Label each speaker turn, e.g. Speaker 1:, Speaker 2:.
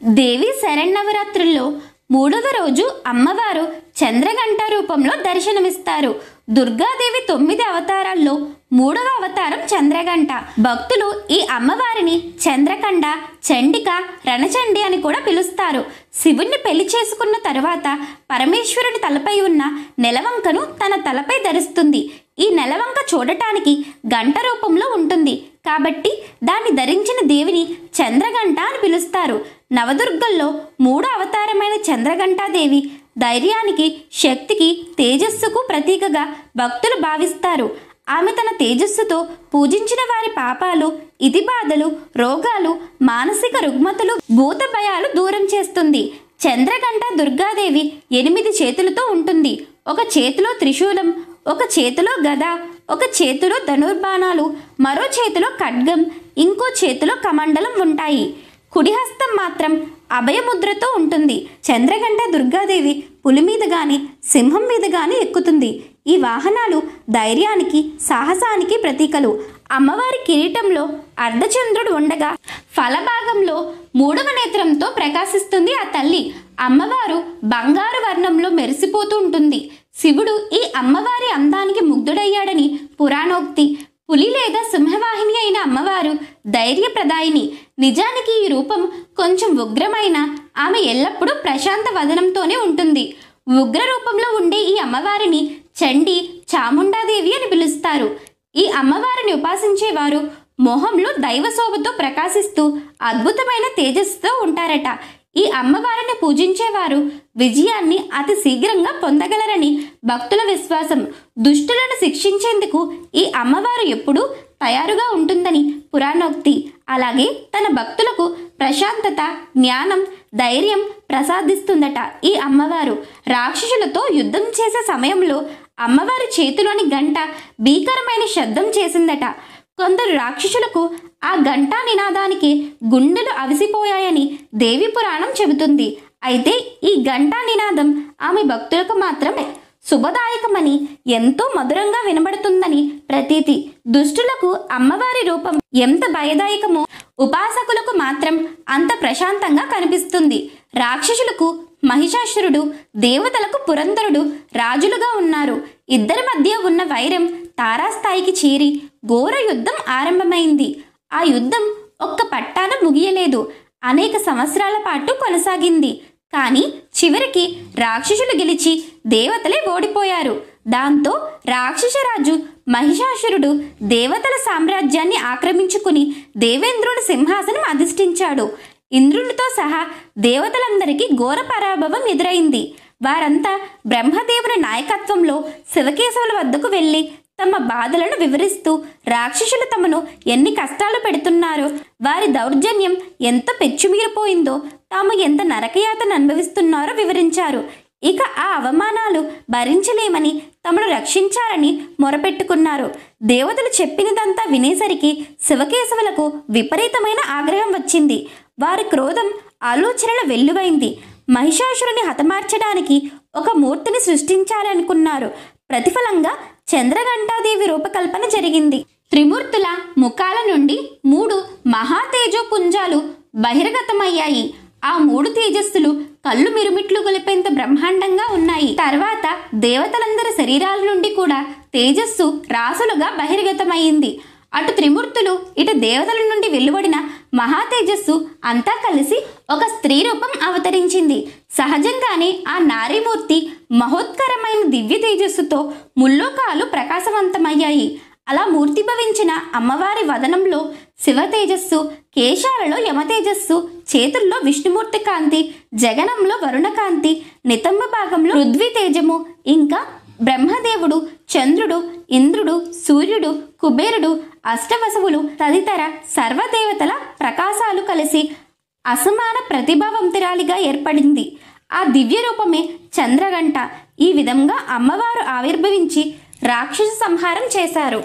Speaker 1: దేవి శరన్నవరాత్రుల్లో 3వ రోజు అమ్మవారు చంద్రఘంట రూపంలో దర్శనమిస్తారు. దుర్గాదేవి 9 అవతారాల్లో 3వ అవతారం చంద్రఘంట. భక్తులు ఈ అమ్మవారిని చంద్రకండ, చండిక, రణచండి అని కూడా పిలుస్తారు. శివుణ్ణి పెళ్లి చేసుకున్న తరువాత పరమేశ్వరుని తలపై ఉన్న నెలవంకను తన తలపై ధరిస్తుంది. ఈ నెలవంక చూడటానికి గంట రూపంలో ఉంటుంది కాబట్టి దాన్ని ధరించిన దేవిని చంద్రఘంట అని పిలుస్తారు. నవదుర్గల్లో 3వ అవతారమైన చంద్రఘంటాదేవి ధైర్యానికి, శక్తికి, తేజస్సుకు ప్రతీకగా భక్తులు భావిస్తారు. ఆమె తన తేజస్సుతో పూజించిన వారి పాపాలు, ఇతిబాధలు, రోగాలు, మానసిక రుగ్మతలు, భూత భయాలు దూరం చేస్తుంది. చంద్రఘంట దుర్గాదేవి 8 చేతులతో ఉంటుంది. ఒక చేతిలో త్రిశూలం, ఒక చేతిలో గద, ఒక చేతిలో ధనుర్బాణాలు, మరో చేతిలో ఖడ్గం, ఇంకో చేతిలో కమండలం ఉంటాయి. కుడిహస్తం మాత్రం అభయముద్రతో ఉంటుంది. చంద్రఘంట దుర్గాదేవి పులి మీద గాని, సింహం మీద గాని ఎక్కుతుంది. ఈ వాహనాలు ధైర్యానికి, సాహసానికి ప్రతీకలు. అమ్మవారి కిరీటంలో అర్ధచంద్రుడు ఉండగా ఫలభాగంలో 3వ నేత్రంతో ప్రకాశిస్తుంది ఆ తల్లి. అమ్మవారు బంగారు వర్ణంలో మెరిసిపోతూ ఉంటుంది. శివుడు ఈ అమ్మవారి అందానికి ముగ్ధుడయ్యాడని పురాణోక్తి. పులి లేదా సింహవాహిని అయిన అమ్మవారు ధైర్యప్రదాయిని. నిజానికి ఈ రూపం కొంచెం ఉగ్రమైన ఆమె ఎల్లప్పుడూ ప్రశాంత వదనంతోనే ఉంటుంది. ఉగ్ర రూపంలో ఉండే ఈ అమ్మవారిని చండి, చాముండాదేవి అని పిలుస్తారు. ఈ అమ్మవారిని ఉపాసించేవారు మొహంలో దైవశోభతో ప్రకాశిస్తూ అద్భుతమైన తేజస్సుతో ఉంటారట. ఈ అమ్మవారిని పూజించేవారు విజయాన్ని అతి శీఘ్రంగా పొందగలరని భక్తుల విశ్వాసం. దుష్టులను శిక్షించేందుకు ఈ అమ్మవారు ఎప్పుడూ తయారుగా ఉంటుందని పురాణోక్తి. అలాగే తన భక్తులకు ప్రశాంతత, జ్ఞానం, ధైర్యం ప్రసాదిస్తుందట. ఈ అమ్మవారు రాక్షసులతో యుద్ధం చేసే సమయంలో అమ్మవారి చేతిలోని గంట భీకరమైన శబ్దం చేసిందట. కొందరు రాక్షసులకు ఆ గంటా నినాదానికి గుండెలు అవిసిపోయాయని దేవి పురాణం చెబుతుంది. అయితే ఈ గంటా నినాదం ఆమె భక్తులకు మాత్రం శుభదాయకమని, ఎంతో మధురంగా వినబడుతుందని ప్రతీతి. దుష్టులకు అమ్మవారి రూపం ఎంత భయదాయకమో ఉపాసకులకు మాత్రం అంత ప్రశాంతంగా కనిపిస్తుంది. రాక్షసులకు మహిషాసురుడు, దేవతలకు పురంధరుడు రాజులుగా ఉన్నారు. ఇద్దరి మధ్య ఉన్న వైరం తారాస్థాయికి చేరి ఘోర యుద్ధం ఆరంభమైంది. ఆ యుద్ధం ఒక్క పట్టాన ముగియలేదు, అనేక సంవత్సరాల పాటు కొనసాగింది. కానీ చివరికి రాక్షసులు గెలిచి దేవతలే ఓడిపోయారు. దాంతో రాక్షసరాజు మహిషాసురుడు దేవతల సామ్రాజ్యాన్ని ఆక్రమించుకుని దేవేంద్రుని సింహాసనం అధిష్ఠించాడు. ఇంద్రునితో సహా దేవతలందరికీ ఘోర పరాభవం ఎదురైంది. వారంతా బ్రహ్మదేవుని నాయకత్వంలో శివకేశవుల వద్దకు వెళ్ళి తమ బాధలను వివరిస్తూ రాక్షసులు తమను ఎన్ని కష్టాలు పెడుతున్నారో, వారి దౌర్జన్యం ఎంత పెచ్చుమీరిపోయిందో, తాము ఎంత నరకయాతన అనుభవిస్తున్నారో వివరించారు. ఇక ఆ అవమానాలు భరించలేమని తమను రక్షించాలని మొరపెట్టుకున్నారు. దేవతలు చెప్పినదంతా వినేసరికి శివకేశవులకు విపరీతమైన ఆగ్రహం వచ్చింది. వారి క్రోధం ఆలోచనల వెల్లువైంది. మహిషాసురుని హతమార్చడానికి ఒక మూర్తిని సృష్టించాలనుకున్నారు. ప్రతిఫలంగా చంద్రఘంటాదేవి రూపకల్పన జరిగింది. త్రిమూర్తుల ముఖాల నుండి 3 మహాతేజోపుంజాలు బహిర్గతమయ్యాయి. ఆ 3 తేజస్సులు కళ్ళు మిరుమిట్లు గొలిపేంత బ్రహ్మాండంగా ఉన్నాయి. తర్వాత దేవతలందరి శరీరాల నుండి కూడా తేజస్సు రాసులుగా బహిర్గతమైంది. అటు త్రిమూర్తులు, ఇటు దేవతల నుండి వెలువడిన మహా తేజస్సు అంతా కలిసి ఒక స్త్రీ రూపం అవతరించింది. సహజంగానే ఆ నారీమూర్తి మహోత్కరమైన దివ్య తేజస్సుతో ముల్లోకాలు ప్రకాశవంతమయ్యాయి. అలా మూర్తిభవించిన అమ్మవారి వదనంలో శివ తేజస్సు, కేశాలలో యమ తేజస్సు, చేతుల్లో విష్ణుమూర్తి కాంతి, జగనంలో వరుణకాంతి, నితంబ భాగంలో పృథ్వీ తేజము, ఇంకా బ్రహ్మదేవుడు, చంద్రుడు, ఇంద్రుడు, సూర్యుడు, కుబేరుడు, అష్టవసువులు తదితర సర్వదేవతల ప్రకాశాలు కలిసి అసమాన ప్రతిభావంతురాలిగా ఏర్పడింది. ఆ దివ్య రూపమే చంద్రఘంట. ఈ విధంగా అమ్మవారు ఆవిర్భవించి రాక్షస సంహారం చేశారు.